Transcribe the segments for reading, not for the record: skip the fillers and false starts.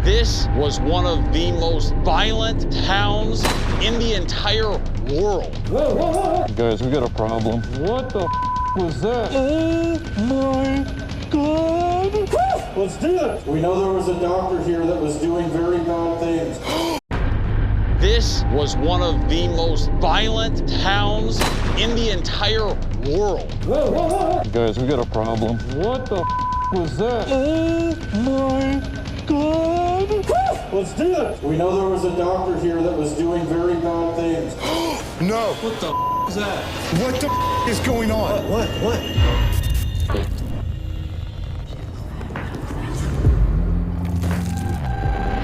This was one of the most violent towns in the entire world. Whoa, whoa, whoa. Guys, we got a problem. What the was that? Oh my God. Let's do this. We know there was a doctor here that was doing very bad things. This was one of the most violent towns in the entire world. Whoa, whoa, whoa. Guys, we got a problem. What the was that? Oh my God. Let's do this. We know there was a doctor here that was doing very bad things. No. What the is that? What the is going on? What?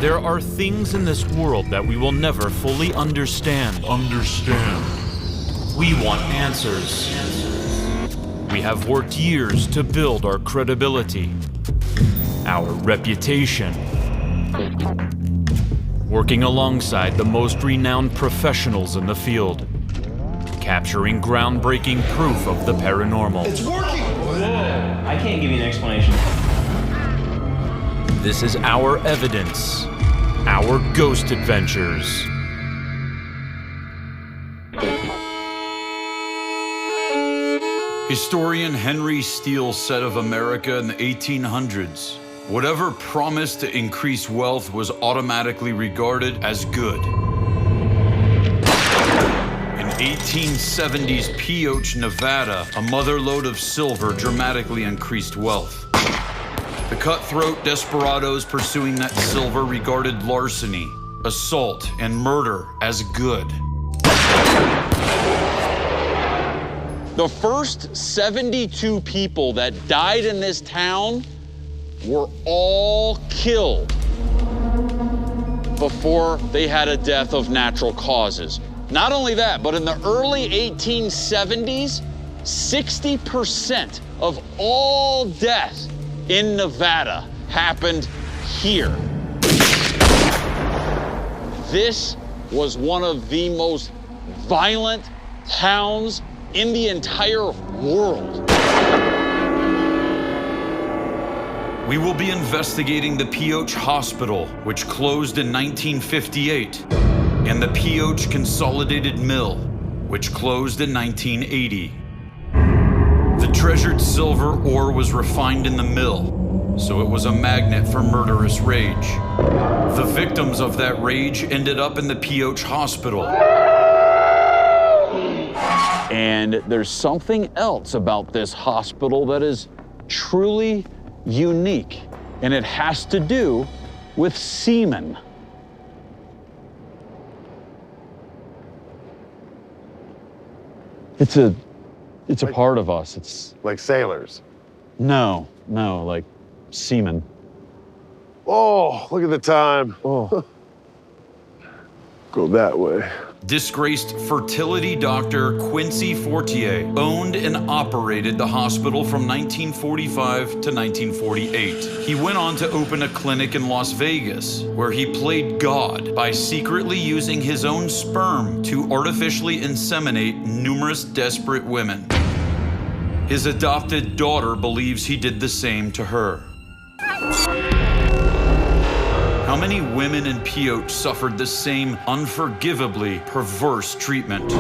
There are things in this world that we will never fully understand. We want answers. We have worked years to build our credibility, our reputation, working alongside the most renowned professionals in the field, capturing groundbreaking proof of the paranormal. It's working! I can't give you an explanation. This is our evidence, our ghost adventures. Historian Henry Steele said of America in the 1800s, whatever promised to increase wealth was automatically regarded as good. In 1870s Pioche, Nevada, a motherlode of silver dramatically increased wealth. The cutthroat desperados pursuing that silver regarded larceny, assault, and murder as good. The first 72 people that died in this town were all killed before they had a death of natural causes. Not only that, but in the early 1870s, 60% of all deaths in Nevada happened here. This was one of the most violent towns in the entire world. We will be investigating the Pioche Hospital, which closed in 1958, and the Pioche Consolidated Mill, which closed in 1980. The treasured silver ore was refined in the mill, so it was a magnet for murderous rage. The victims of that rage ended up in the Pioche Hospital. And there's something else about this hospital that is truly unique, and it has to do with semen. It's a part of us. It's Like sailors. no, like semen. Oh, look at the time. Oh. Go that way. Disgraced fertility doctor Quincy Fortier owned and operated the hospital from 1945 to 1948. He went on to open a clinic in Las Vegas, where he played God by secretly using his own sperm to artificially inseminate numerous desperate women. His adopted daughter believes he did the same to her. How many women in Pioche suffered the same unforgivably perverse treatment?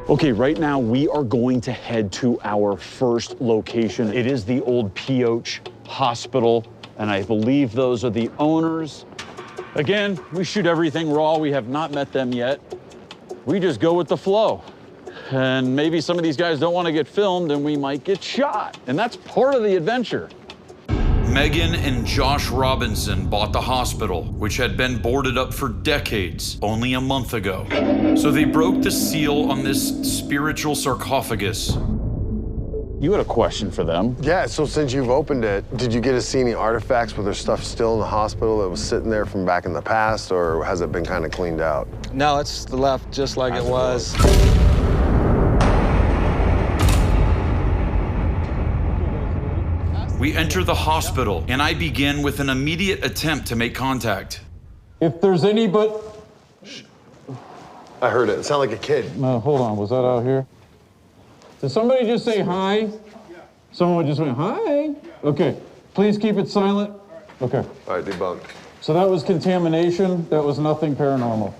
Okay, right now we are going to head to our first location. It is the old Pioche Hospital, and I believe those are the owners. Again, we shoot everything raw. We have not met them yet. We just go with the flow. And maybe some of these guys don't want to get filmed and we might get shot. And that's part of the adventure. Megan and Josh Robinson bought the hospital, which had been boarded up for decades, only a month ago. So they broke the seal on this spiritual sarcophagus. You had a question for them. Yeah, so since you've opened it, did you get to see any artifacts where there's stuff still in the hospital that was sitting there from back in the past, or has it been kind of cleaned out? No, it's left just like it was. We enter the hospital, and I begin with an immediate attempt to make contact. If there's any but... I heard it. It sounded like a kid. Hold on, was that out here? Did somebody just say hi? Yeah. Someone just went, hi? Yeah. Okay, please keep it silent. Okay. All right, debunked. So that was contamination. That was nothing paranormal.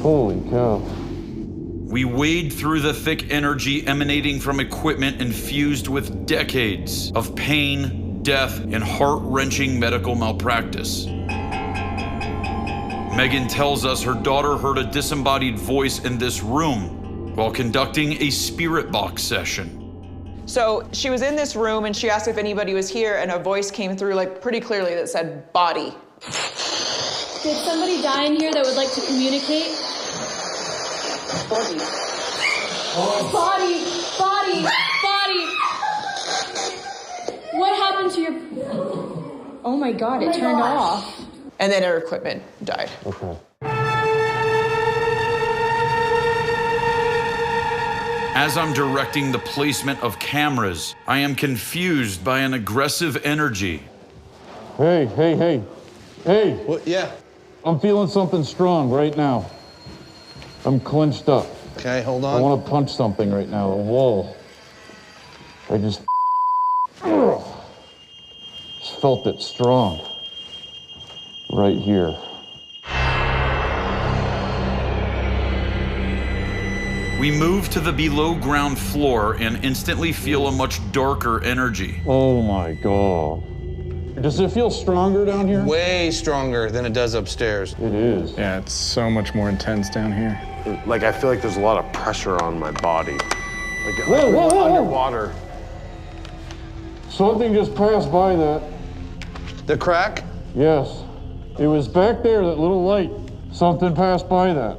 Holy cow. We wade through the thick energy emanating from equipment infused with decades of pain, death, and heart-wrenching medical malpractice. Megan tells us her daughter heard a disembodied voice in this room while conducting a spirit box session. So she was in this room and she asked if anybody was here, and a voice came through like pretty clearly that said body. Did somebody die in here that would like to communicate? Body. Body, body, body. What happened to your... Oh my God, it turned off. And then her equipment died. Okay. As I'm directing the placement of cameras, I am confused by an aggressive energy. Hey. What? Yeah. I'm feeling something strong right now. I'm clenched up. Okay, hold I on. want to punch something right now, a wall. I just felt it strong. Right here. We move to the below ground floor and instantly feel a much darker energy. Oh my God. Does it feel stronger down here? Way stronger than it does upstairs. It is. Yeah, it's so much more intense down here. Like, I feel like there's a lot of pressure on my body. Like, Whoa. underwater. Something just passed by that. The crack? Yes. It was back there, that little light. Something passed by that.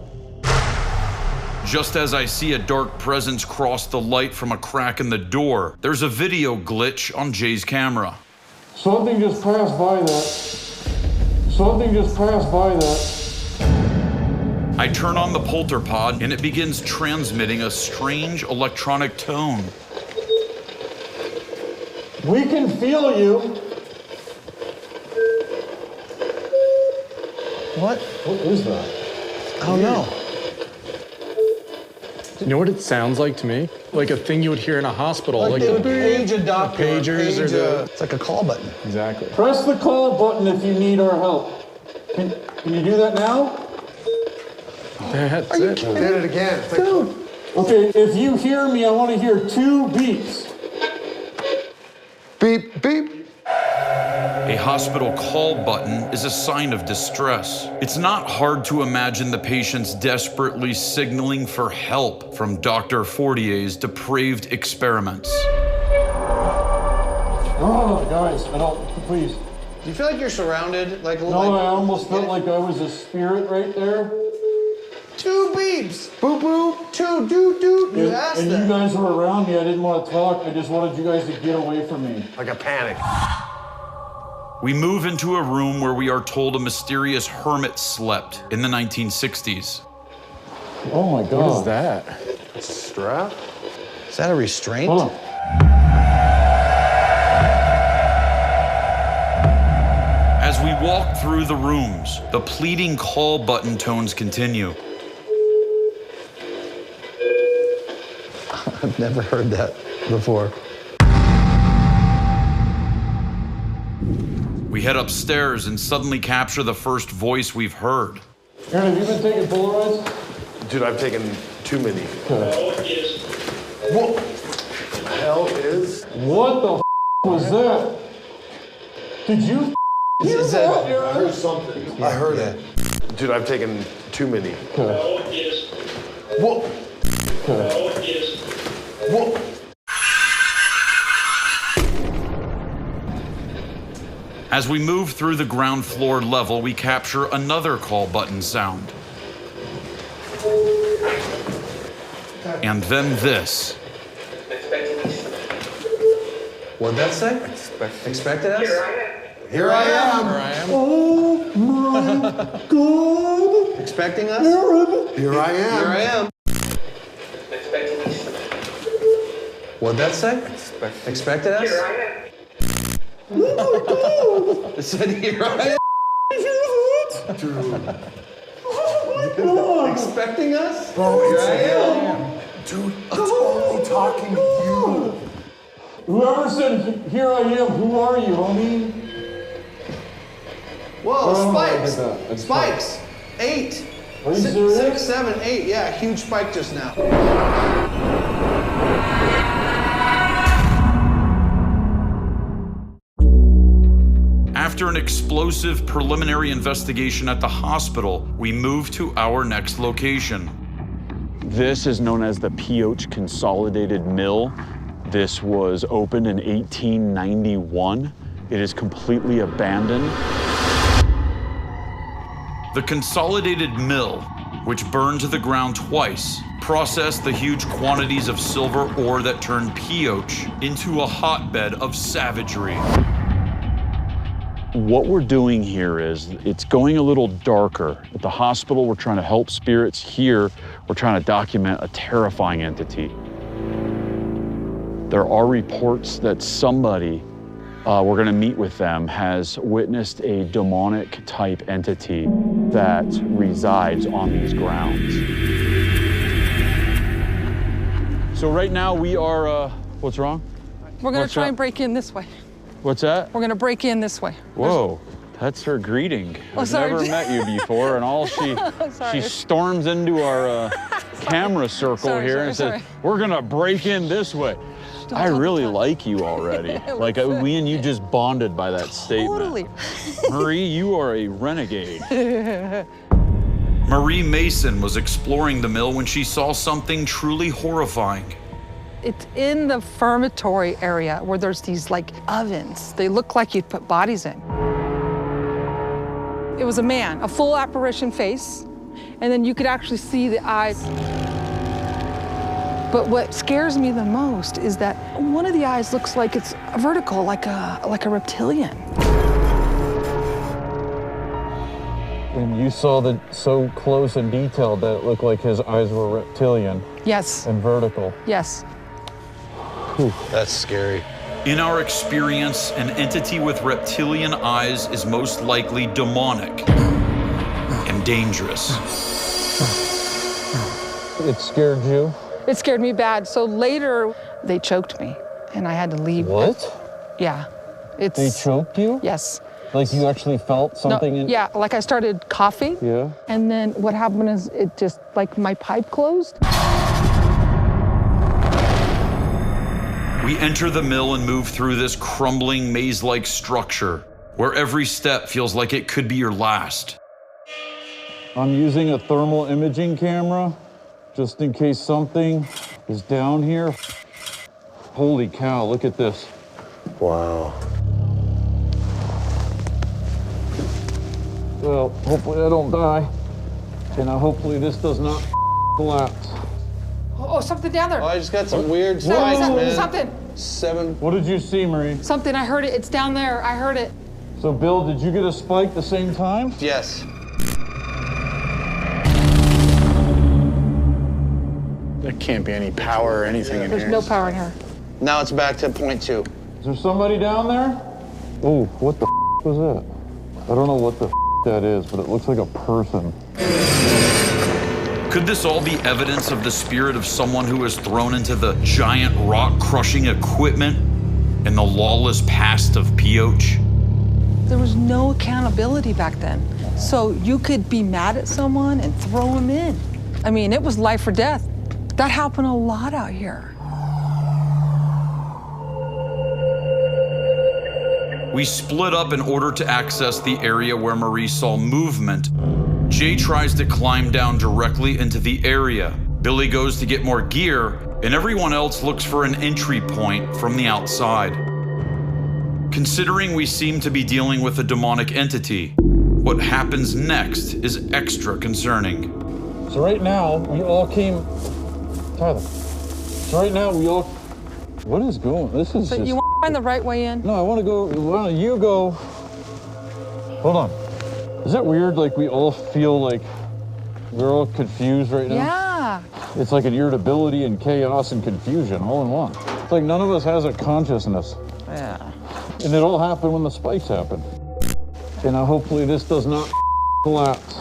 Just as I see a dark presence cross the light from a crack in the door, there's a video glitch on Jay's camera. Something just passed by that. Something just passed by that. I turn on the polterpod and it begins transmitting a strange electronic tone. We can feel you. What? What is that? I don't know. You know what it sounds like to me? Like a thing you would hear in a hospital. Like they would page a doctor. Pagers or the... It's like a call button. Exactly. Press the call button if you need our help. Can you do that now? That's You it. did it again. It's like, Okay, if you hear me, I want to hear 2 beeps. beep, beep. A hospital call button is a sign of distress. It's not hard to imagine the patients desperately signaling for help from Dr. Fortier's depraved experiments. Oh, guys, please. Do you feel like you're surrounded? Like a No, little... I almost felt like I was a spirit right there. 2 beeps. Boop, boop. 2, doot, doot. You asked And that. you guys were around me. I didn't want to talk. I just wanted you guys to get away from me. Like a panic. We move into a room where we are told a mysterious hermit slept in the 1960s. Oh my God. What is that? Strap? Is that a restraint? Hold on. As we walk through the rooms, the pleading call button tones continue. I've never heard that before. We head upstairs and suddenly capture the first voice we've heard. Aaron, have you been taking Polaroids? Dude, I've taken too many. Okay. What the hell is? What the was that? Did you hear Is that, that- Aaron? I heard something. I heard it. Dude, I've taken too many. Okay. What? Okay. What? As we move through the ground floor level, we capture another call button sound. And then this. What'd that say? Expected us? Here I am. Here I am. Oh my God! Expecting us? Aaron! Here I am. Here I am. What'd that say? Expected us? Here I am. It said here I am. Dude. Expecting us? Bro, Here it's I am. Dude, it's only talking to you. Whoever said, here I am, who are you, homie? Whoa, Spikes! Spikes! 8. Are you serious? 6, 7, 8. Yeah, huge spike just now. After an explosive preliminary investigation at the hospital, we move to our next location. This is known as the Pioche Consolidated Mill. This was opened in 1891. It is completely abandoned. The Consolidated Mill, which burned to the ground twice, processed the huge quantities of silver ore that turned Pioche into a hotbed of savagery. What we're doing here is, it's going a little darker. At the hospital, we're trying to help spirits. Here, we're trying to document a terrifying entity. There are reports that somebody, we're gonna meet with them, has witnessed a demonic type entity that resides on these grounds. So right now we are, what's wrong? We're gonna try and break in this way. What's that? We're gonna break in this way. Whoa, that's her greeting. Oh, I've sorry. never met you before, and all she storms into our camera circle here and says, we're gonna break in this way. I really like you already. Like we and you just bonded by that statement. Totally. Marie, you are a renegade. Marie Mason was exploring the mill when she saw something truly horrifying. It's in the fermatory area where there's these like ovens. They look like you'd put bodies in. It was a man, a full apparition face, and then you could actually see the eyes. But what scares me the most is that one of the eyes looks like it's vertical, like a reptilian. And you saw that so close and detailed that it looked like his eyes were reptilian. Yes. And vertical. Yes. Whew, that's scary. In our experience, an entity with reptilian eyes is most likely demonic and dangerous. It scared you? It scared me bad. So later, they choked me, and I had to leave. What? Yeah. It's. They choked you? Yes. Like you actually felt something in? Yeah, like I started coughing. Yeah. And then what happened is it just, like my pipe closed. We enter the mill and move through this crumbling maze-like structure where every step feels like it could be your last. I'm using a thermal imaging camera just in case something is down here. Holy cow, look at this. Wow. Well, hopefully I don't die. And hopefully this does not collapse. Oh, something down there. Oh, I just got some weird spikes, man. Something. 7. What did you see, Marie? Something, I heard it. It's down there. I heard it. So, Bill, did you get a spike at the same time? Yes. There can't be any power or anything in here. There's no power in her. Now it's back to 0.2. Is there somebody down there? Oh, what the was that? I don't know what the that is, but it looks like a person. Could this all be evidence of the spirit of someone who was thrown into the giant rock-crushing equipment in the lawless past of Pioche? There was no accountability back then. So you could be mad at someone and throw them in. I mean, it was life or death. That happened a lot out here. We split up in order to access the area where Marie saw movement. Jay tries to climb down directly into the area. Billy goes to get more gear, and everyone else looks for an entry point from the outside. Considering we seem to be dealing with a demonic entity, what happens next is extra concerning. So right now, we all came... Tyler. So right now, we all... What is going... This is So just... you want to find the right way in? No, I want to go... Why don't you go... Hold on. Is that weird? Like we all feel like we're all confused right now? Yeah. It's like an irritability and chaos and confusion all in one. It's like none of us has a consciousness. Yeah. And it all happened when the spikes happened. And hopefully this does not collapse.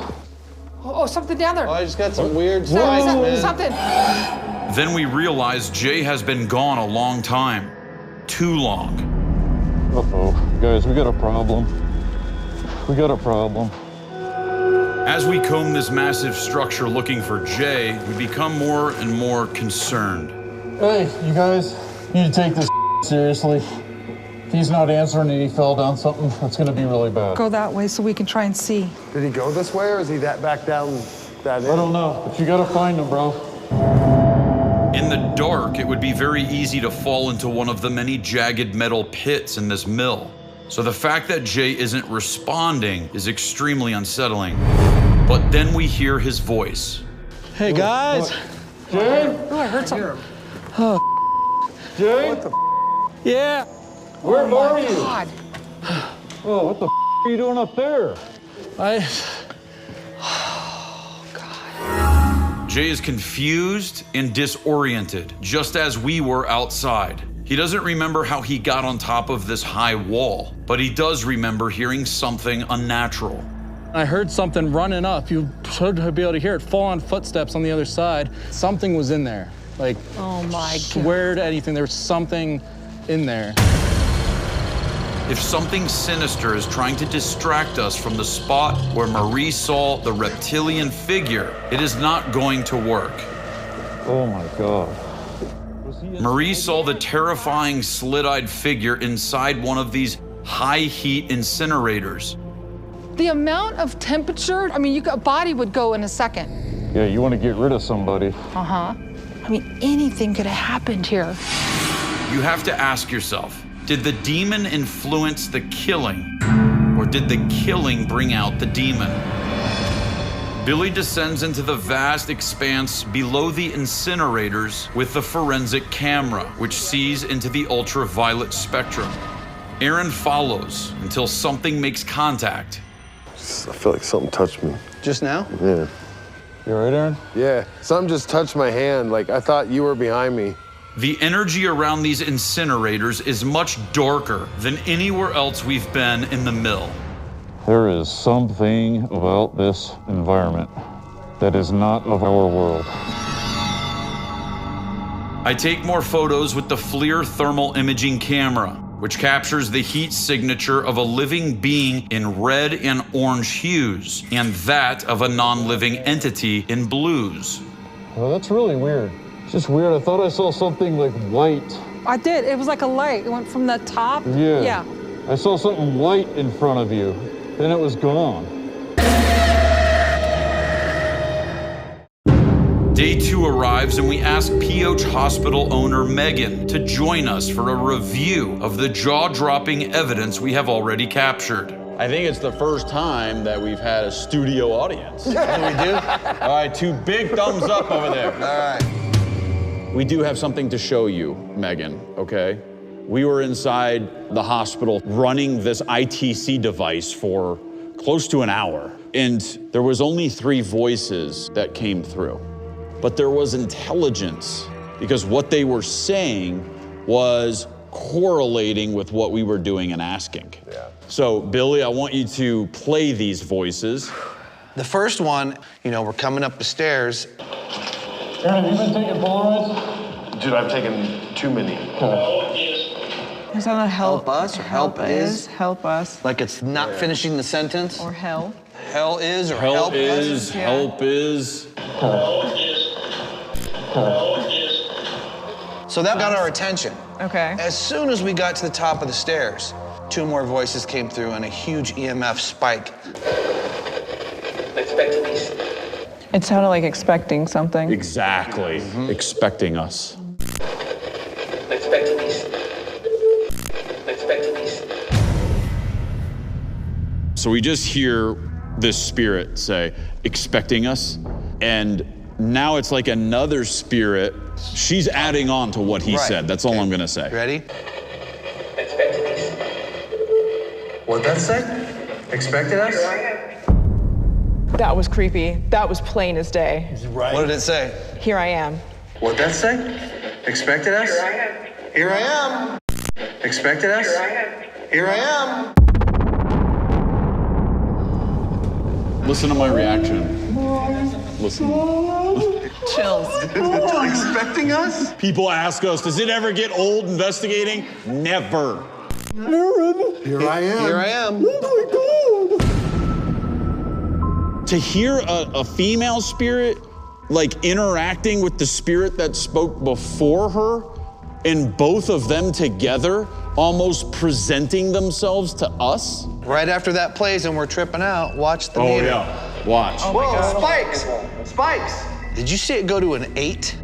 Oh, something down there. Oh, I just got some weird spikes, man. Something. Then we realize Jay has been gone a long time. too long. Uh-oh. Guys, we got a problem. We got a problem. As we comb this massive structure looking for Jay, we become more and more concerned. Hey, you guys need to take this seriously. If he's not answering and he fell down something, that's gonna be really bad. Go that way so we can try and see. Did he go this way or is he back down that I don't know, but you gotta find him, bro. In the dark, it would be very easy to fall into one of the many jagged metal pits in this mill. So the fact that Jay isn't responding is extremely unsettling. But then we hear his voice. Hey, guys. Jay? Oh, I heard something. Oh, Jay? What the yeah. Where are you? God. Oh, what the are you doing up there? Jay is confused and disoriented, just as we were outside. He doesn't remember how he got on top of this high wall, but he does remember hearing something unnatural. I heard something running up. You should be able to hear it. Full-on footsteps on the other side. Something was in there. Like, Oh my God. swear to anything, there was something in there. If something sinister is trying to distract us from the spot where Marie saw the reptilian figure, it is not going to work. Oh my God. Marie saw the terrifying slit-eyed figure inside one of these high-heat incinerators. The amount of temperature, I mean, a body would go in a second. Yeah, you want to get rid of somebody. Uh-huh. I mean, anything could have happened here. You have to ask yourself, did the demon influence the killing, or did the killing bring out the demon? Billy descends into the vast expanse below the incinerators with the forensic camera, which sees into the ultraviolet spectrum. Aaron follows until something makes contact. I feel like something touched me. Just now? Yeah. You all right, Aaron? Yeah, something just touched my hand. Like, I thought you were behind me. The energy around these incinerators is much darker than anywhere else we've been in the mill. There is something about this environment that is not of our world. I take more photos with the FLIR thermal imaging camera, which captures the heat signature of a living being in red and orange hues, and that of a non-living entity in blues. Well, that's really weird. It's just weird. I thought I saw something like white. I did. It was like a light. It went from the top. Yeah. Yeah. I saw something white in front of you. Then it was gone. Day 2 arrives and we ask Pioche Hospital owner Megan to join us for a review of the jaw-dropping evidence we have already captured. I think it's the first time that we've had a studio audience. We do? All right, 2 big thumbs up over there. All right. We do have something to show you, Megan, okay? We were inside the hospital running this ITC device for close to an hour, and there was only 3 voices that came through. But there was intelligence, because what they were saying was correlating with what we were doing and asking. Yeah. So, Billy, I want you to play these voices. The first one, we're coming up the stairs. Aaron, have you been taking Polaroids? Dude, I've taken too many. Is that a help us or help is? Help us. Like it's not finishing the sentence. Or hell. Hell is or Help help is, us. help is. So that got our attention. Okay. As soon as we got to the top of the stairs, 2 more voices came through and a huge EMF spike. It sounded like expecting something. Exactly. Expecting us. So we just hear this spirit say, expecting us, and now it's like another spirit. She's adding on to what he said. That's all I'm gonna say. Ready? What'd that say? Expected us? That was creepy. That was plain as day. Right. What did it say? Here I am. What'd that say? Expected us? Here I am. Expected us? Here I am. Listen to my reaction. Listen. Chills. Expecting us? People ask us, does it ever get old investigating? Never. Aaron. Here I am. Here I am. Oh my God. To hear a female spirit like interacting with the spirit that spoke before her, and both of them together almost presenting themselves to us. Right after that plays and we're tripping out, watch the meter. Yeah, watch. Oh whoa, spikes! Spikes! Did you see it go to an 8?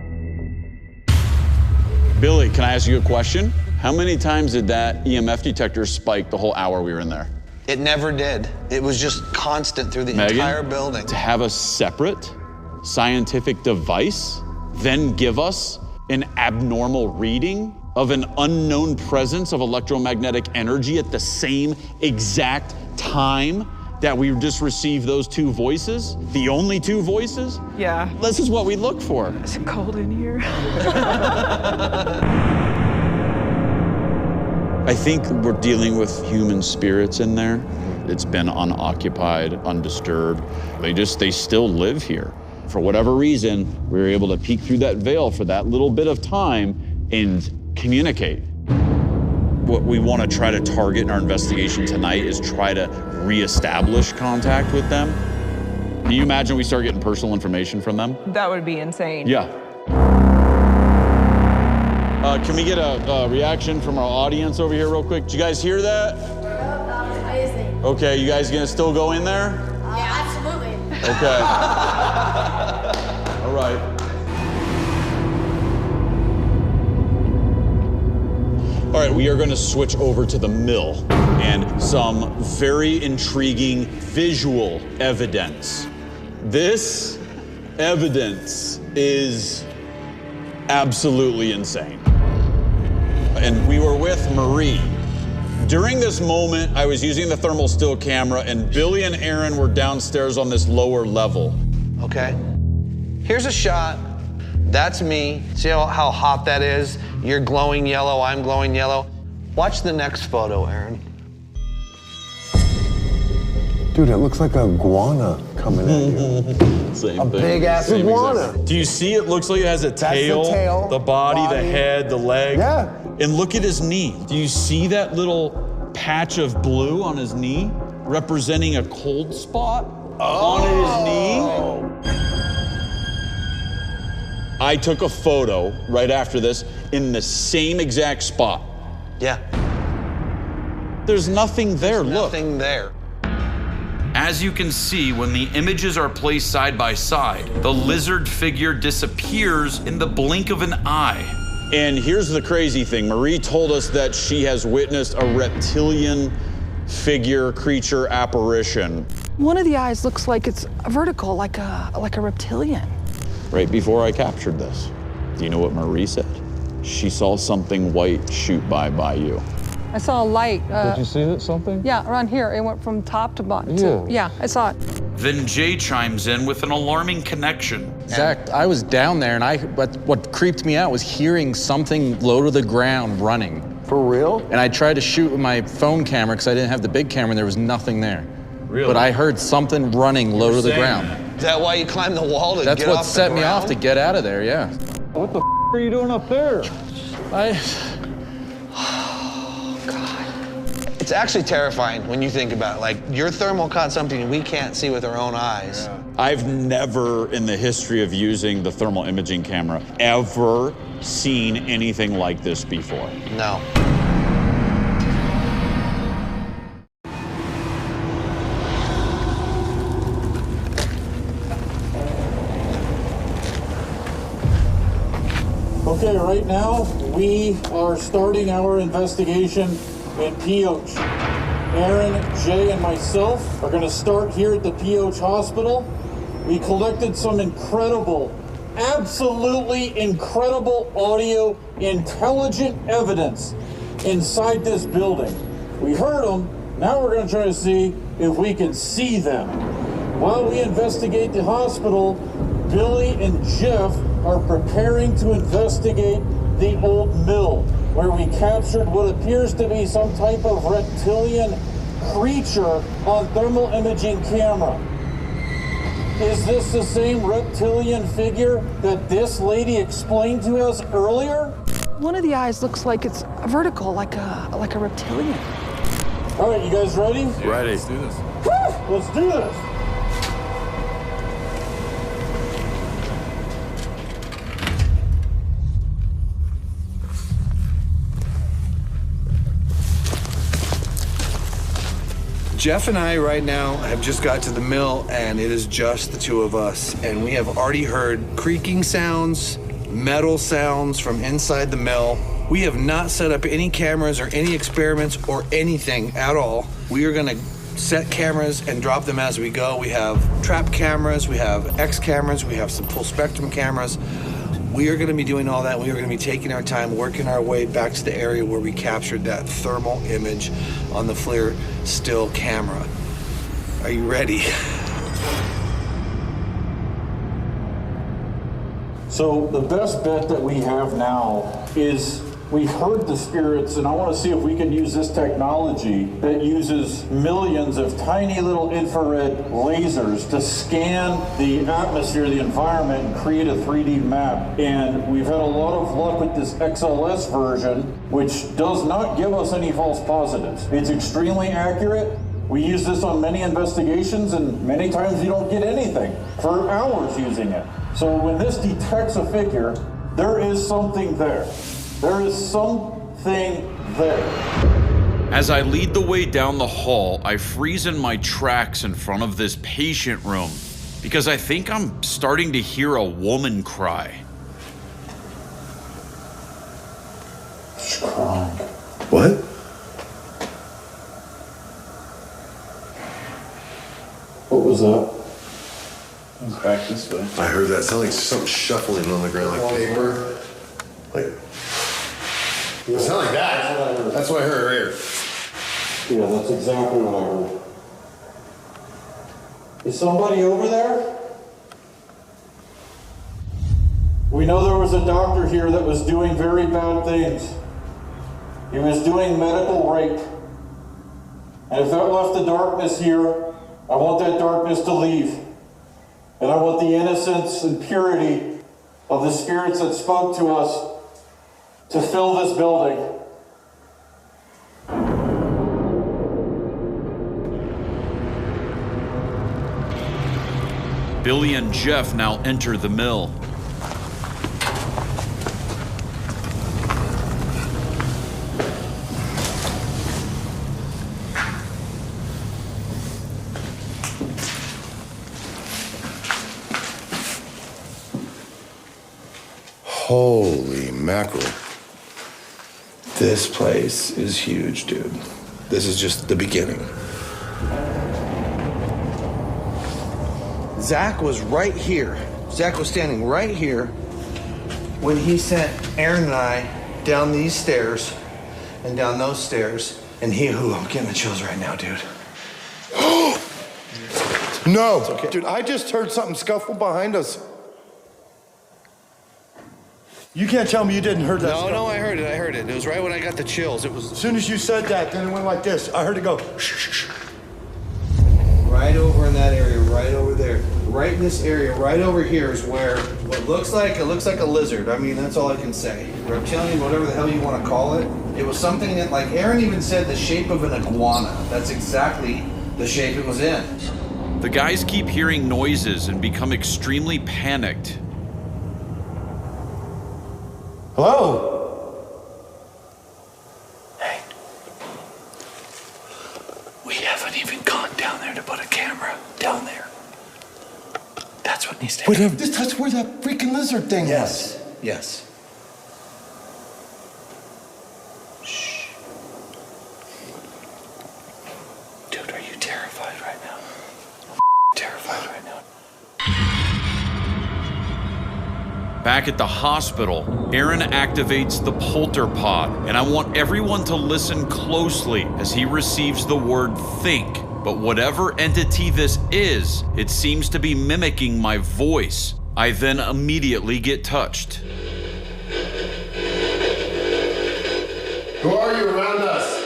Billy, can I ask you a question? How many times did that EMF detector spike the whole hour we were in there? It never did. It was just constant through the entire building. To have a separate scientific device then give us an abnormal reading of an unknown presence of electromagnetic energy at the same exact time that we just received those 2 voices, the only 2 voices? Yeah. This is what we look for. Is it cold in here? I think we're dealing with human spirits in there. It's been unoccupied, undisturbed. They still live here. For whatever reason, we were able to peek through that veil for that little bit of time and communicate. What we want to try to target in our investigation tonight is try to reestablish contact with them. Can you imagine we start getting personal information from them? That would be insane. Yeah. Can we get a reaction from our audience over here real quick? Did you guys hear that? Yep, that was amazing. Okay, you guys gonna still go in there? Yeah, absolutely. Okay. All right. All right, we are going to switch over to the mill and some very intriguing visual evidence. This evidence is absolutely insane. And we were with Marie. During this moment, I was using the thermal still camera and Billy and Aaron were downstairs on this lower level. Okay. Here's a shot. That's me. See how hot that is? You're glowing yellow, I'm glowing yellow. Watch the next photo, Aaron. Dude, it looks like a iguana coming at you. Same a thing. big ass Same iguana. exact. Do you see it looks like it has a tail? That's the tail, the body, the head, the leg. Yeah. And look at his knee. Do you see that little patch of blue on his knee representing a cold spot on his knee? I took a photo right after this in the same exact spot. Yeah. There's nothing there, look. Nothing there. As you can see, when the images are placed side by side, the lizard figure disappears in the blink of an eye. And here's the crazy thing. Marie told us that she has witnessed a reptilian figure, creature, apparition. One of the eyes looks like it's vertical, like a reptilian. Right before I captured this, do you know what Marie said? She saw something white shoot by you. I saw a light. Did you see that something? Yeah, around here. It went from top to bottom. Yeah. Yeah, I saw it. Then Jay chimes in with an alarming connection. Zach, I was down there, and what creeped me out was hearing something low to the ground running. For real? And I tried to shoot with my phone camera because I didn't have the big camera, and there was nothing there. Really? But I heard something running low to the ground. Is that why you climbed the wall to That's get what off set the me off ground? to get out of there, yeah. What the are you doing up there? It's actually terrifying when you think about it. Like, your thermal caught something we can't see with our own eyes. Yeah. I've never, in the history of using the thermal imaging camera, ever seen anything like this before. No. Okay, right now we are starting our investigation in Pioche. Aaron, Jay, and myself are going to start here at the Pioche Hospital. We collected some incredible, absolutely incredible audio, intelligent evidence inside this building. We heard them. Now we're going to try to see if we can see them. While we investigate the hospital, Billy and Jeff are preparing to investigate the old mill, where we captured what appears to be some type of reptilian creature on thermal imaging camera. Is this the same reptilian figure that this lady explained to us earlier? One of the eyes looks like it's vertical, like a reptilian. All right, you guys ready? Ready. Let's do this. Woo! Let's do this. Jeff and I right now have just got to the mill, and it is just the two of us. And we have already heard creaking sounds, metal sounds from inside the mill. We have not set up any cameras or any experiments or anything at all. We are gonna set cameras and drop them as we go. We have trap cameras, we have X cameras, we have some full spectrum cameras. We are gonna be doing all that. We are gonna be taking our time, working our way back to the area where we captured that thermal image on the FLIR still camera. Are you ready? So the best bet that we have now is we heard the spirits, and I want to see if we can use this technology that uses millions of tiny little infrared lasers to scan the atmosphere, the environment, and create a 3D map. And we've had a lot of luck with this XLS version, which does not give us any false positives. It's extremely accurate. We use this on many investigations, and many times you don't get anything for hours using it. So when this detects a figure, there is something there. There is something there. As I lead the way down the hall, I freeze in my tracks in front of this patient room because I think I'm starting to hear a woman cry. She's crying. What? What was that? It's back this way. I heard that. It sounded like something shuffling on the ground, like paper. Like, it sounded like that. That's what I heard right here. Yeah, that's exactly what I heard. Is somebody over there? We know there was a doctor here that was doing very bad things. He was doing medical rape. And if that left the darkness here, I want that darkness to leave. And I want the innocence and purity of the spirits that spoke to us to fill this building. Billy and Jeff now enter the mill. Holy mackerel. This place is huge, dude. This is just the beginning. Zach was right here. Zach was standing right here when he sent Aaron and I down these stairs and down those stairs. And I'm getting the chills right now, dude. No. Okay. Dude, I just heard something scuffle behind us. You can't tell me you didn't hear that. No, I heard it. It was right when I got the chills. It was As soon as you said that, then it went like this. I heard it go. Shh. right over in that area, right over there. Right in this area, right over here is where what looks like a lizard. I mean, that's all I can say. Reptilian, whatever the hell you want to call it. It was something that, like Aaron even said, the shape of an iguana. That's exactly the shape it was in. The guys keep hearing noises and become extremely panicked. Hello? Hey. We haven't even gone down there to put a camera down there. That's what needs to happen. That's where that freaking lizard thing was. Yes. Shh. Dude, are you terrified right now? Terrified right now. Back at the hospital, Aaron activates the polter pod, and I want everyone to listen closely as he receives the word think. But whatever entity this is, it seems to be mimicking my voice. I then immediately get touched. Who are you around us?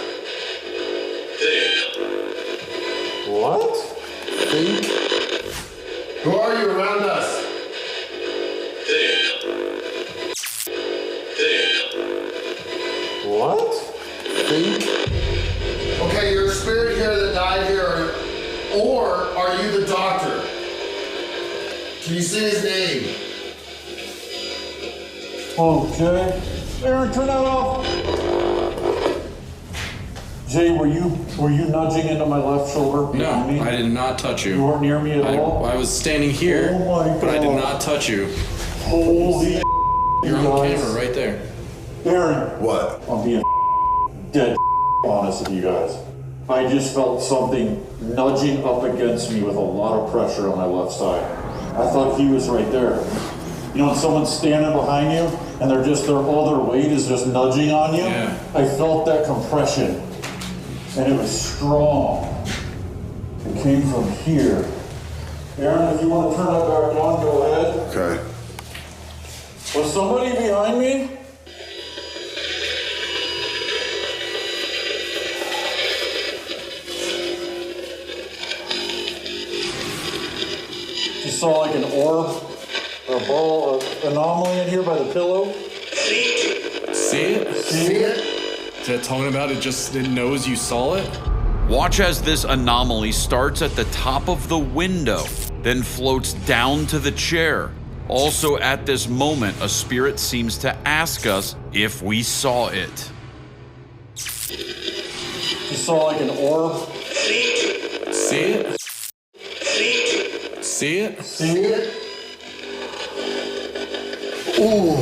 What? Think? Who are Or are you the doctor? Can you say his name? Oh, Jay. Aaron, turn that off. Jay, were you nudging into my left shoulder behind me? No, I did not touch you. You weren't near me at all? I was standing here, Oh my God. but I did not touch you. Holy You're on camera right there. Aaron. What? I'm being dead honest with you guys. I just felt something nudging up against me with a lot of pressure on my left side. I thought he was right there. You know when someone's standing behind you and their other weight is just nudging on you? Yeah. I felt that compression. And it was strong. It came from here. Aaron, if you want to turn that back on, go ahead. Okay. Was somebody behind me? You saw like an orb or a ball of anomaly in here by the pillow? See it? See it? Is that talking about it knows you saw it? Watch as this anomaly starts at the top of the window, then floats down to the chair. Also at this moment, a spirit seems to ask us if we saw it. You saw like an orb? See it? See it? See it? Ooh.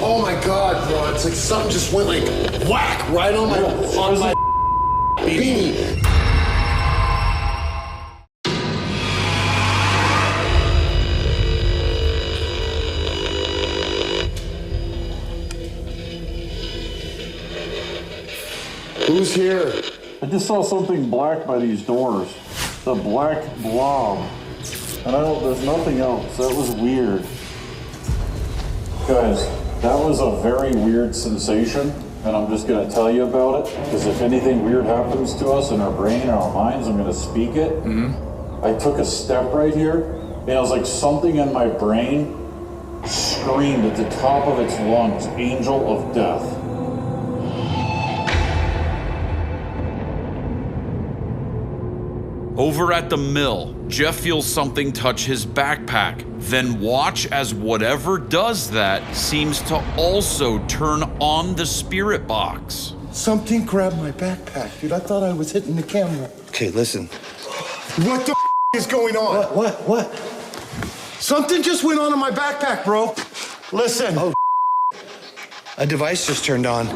Oh my God, bro. It's like something just went like whack right on my beanie. Who's here? I just saw something black by these doors. The black blob. And there's nothing else. That was weird. Guys, that was a very weird sensation, and I'm just gonna tell you about it, because if anything weird happens to us in our brain and our minds, I'm gonna speak it. I took a step right here, and it was like something in my brain screamed at the top of its lungs, "Angel of Death." Over at the mill, Jeff feels something touch his backpack. Then watch as whatever does that seems to also turn on the spirit box. Something grabbed my backpack, dude. I thought I was hitting the camera. Okay, listen. What the is going on? What? Something just went on in my backpack, bro. Listen. Oh, a device just turned on.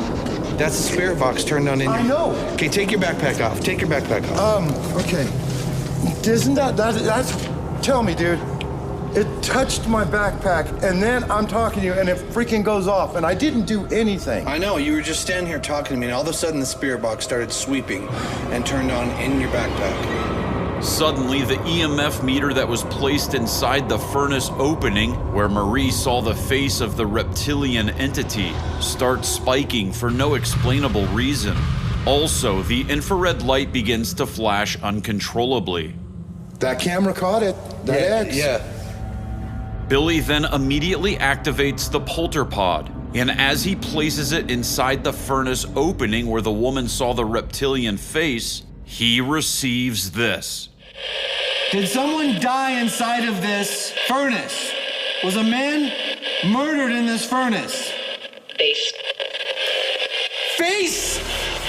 That's the spirit box turned on in I know. Okay, take your backpack off. Take your backpack off. Okay. Isn't that's tell me, dude. It touched my backpack, and then I'm talking to you, and it freaking goes off, and I didn't do anything. I know, you were just standing here talking to me, and all of a sudden the spirit box started sweeping and turned on in your backpack. Suddenly, the EMF meter that was placed inside the furnace opening, where Marie saw the face of the reptilian entity, starts spiking for no explainable reason. Also, the infrared light begins to flash uncontrollably. That camera caught it. That X. Yeah. Billy then immediately activates the polterpod, and as he places it inside the furnace opening where the woman saw the reptilian face, he receives this. Did someone die inside of this furnace? Was a man murdered in this furnace? Face. Face!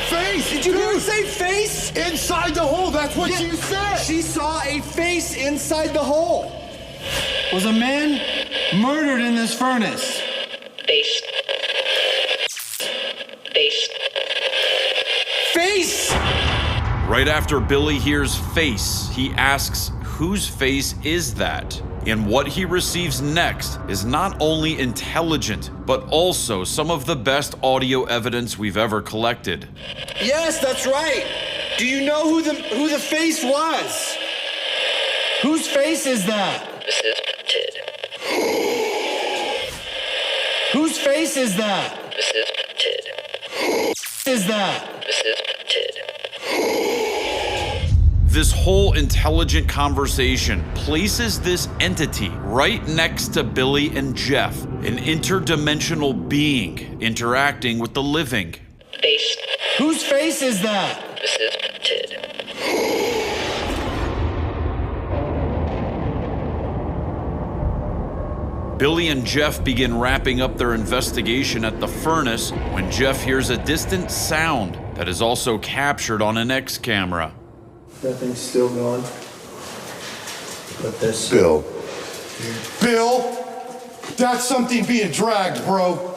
Face! Did you hear her say face? Inside the hole, that's what you said! She saw a face inside the hole. Was a man murdered in this furnace? Face. Face. Face! Right after Billy hears face, he asks, whose face is that? And what he receives next is not only intelligent, but also some of the best audio evidence we've ever collected. Yes, that's right. Do you know who the face was? Whose face is that? Assisted. Whose face is that? Assisted. Is that? Assisted. This whole intelligent conversation places this entity right next to Billy and Jeff, an interdimensional being interacting with the living. Face. Whose face is that? Assisted. Billy and Jeff begin wrapping up their investigation at the furnace when Jeff hears a distant sound that is also captured on an X camera. That thing's still going. But this. Bill. Bill, that's something being dragged, bro.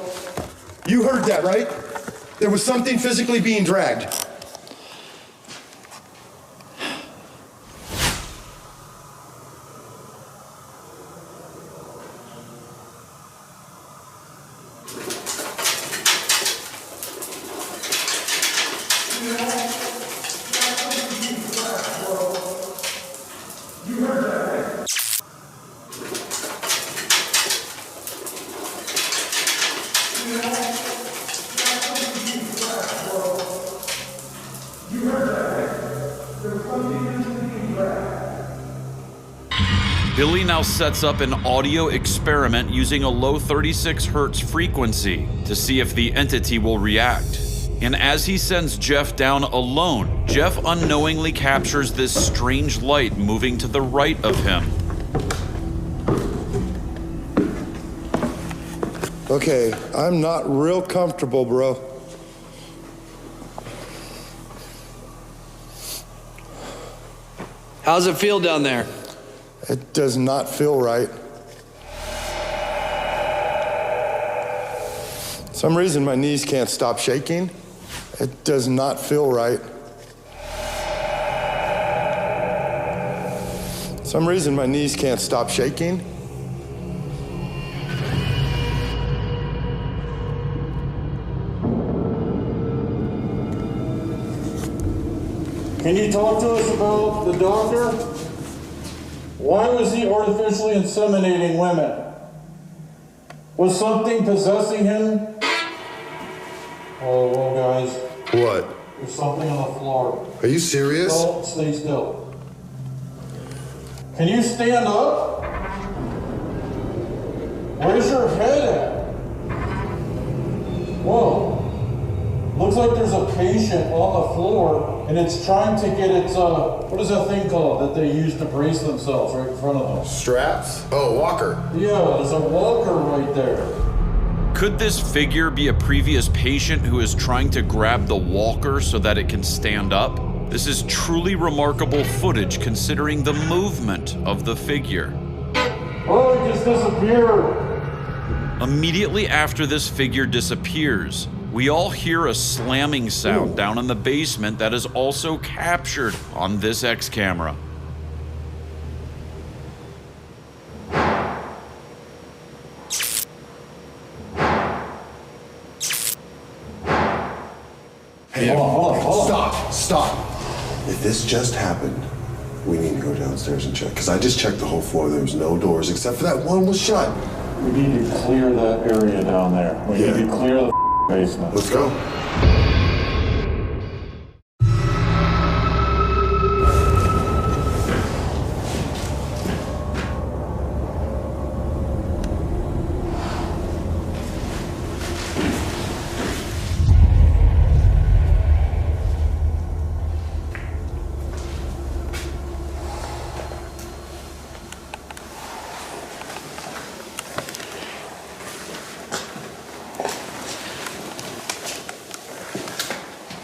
You heard that, right? There was something physically being dragged. Billy now sets up an audio experiment using a low 36 hertz frequency to see if the entity will react. And as he sends Jeff down alone, Jeff unknowingly captures this strange light moving to the right of him. Okay, I'm not real comfortable, bro. How's it feel down there? It does not feel right. Some reason my knees can't stop shaking. It does not feel right. Some reason my knees can't stop shaking. Can you talk to us about the doctor? Why was he artificially inseminating women? Was something possessing him? Oh, well, guys. What? There's something on the floor. Are you serious? Don't stay still. Can you stand up? Where's your head at? Whoa. Looks like there's a patient on the floor and it's trying to get its, what is that thing called that they use to brace themselves right in front of them? Straps? Oh, walker. Yeah, there's a walker right there. Could this figure be a previous patient who is trying to grab the walker so that it can stand up? This is truly remarkable footage considering the movement of the figure. Oh, it just disappeared. Immediately after this figure disappears, we all hear a slamming sound down in the basement that is also captured on this X camera. Hey, hold on. Stop. If this just happened, we need to go downstairs and check. Because I just checked the whole floor. There was no doors except for that one was shut. We need to clear that area down there. We need to clear the basement. Let's go.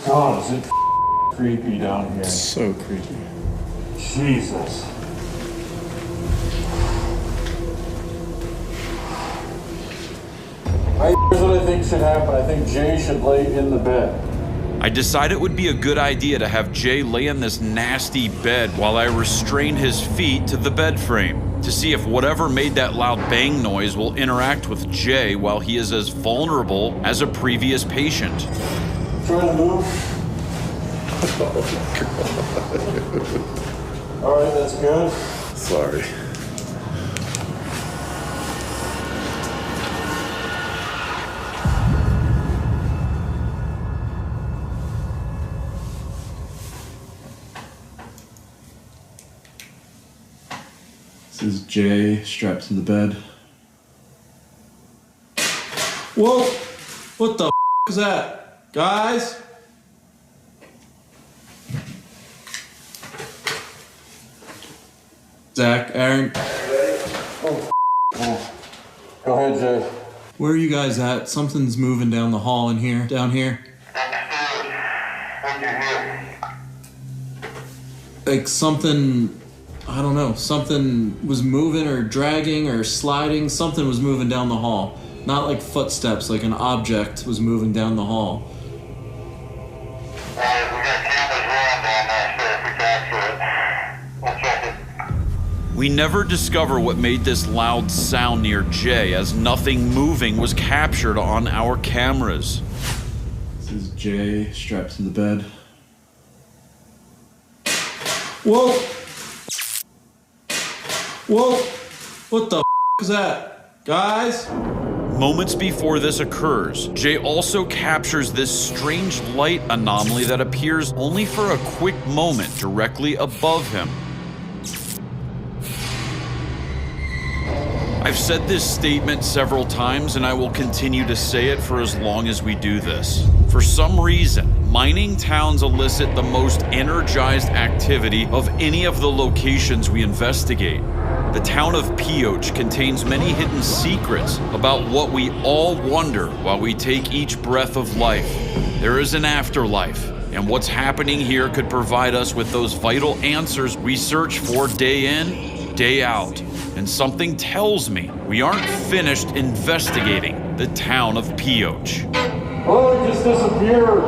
God, is it creepy down here? So creepy. Jesus. Here's what I think should happen. I think Jay should lay in the bed. I decided it would be a good idea to have Jay lay in this nasty bed while I restrain his feet to the bed frame to see if whatever made that loud bang noise will interact with Jay while he is as vulnerable as a previous patient. Trying to move. All right, that's good. Sorry. This is Jay strapped to the bed. Whoa! What the is that? Guys? Zach, Aaron. Oh. Jay. Where are you guys at? Something's moving down the hall in here, down here. Like something, I don't know, something was moving or dragging or sliding. Something was moving down the hall. Not like footsteps, like an object was moving down the hall. We never discover what made this loud sound near Jay, as nothing moving was captured on our cameras. This is Jay strapped to the bed. Whoa! Whoa! What the is that? Guys? Moments before this occurs, Jay also captures this strange light anomaly that appears only for a quick moment directly above him. I've said this statement several times, and I will continue to say it for as long as we do this. For some reason, mining towns elicit the most energized activity of any of the locations we investigate. The town of Pioche contains many hidden secrets about what we all wonder while we take each breath of life. There is an afterlife, and what's happening here could provide us with those vital answers we search for day in, day out. And something tells me we aren't finished investigating the town of Pioche. Oh, it just disappeared.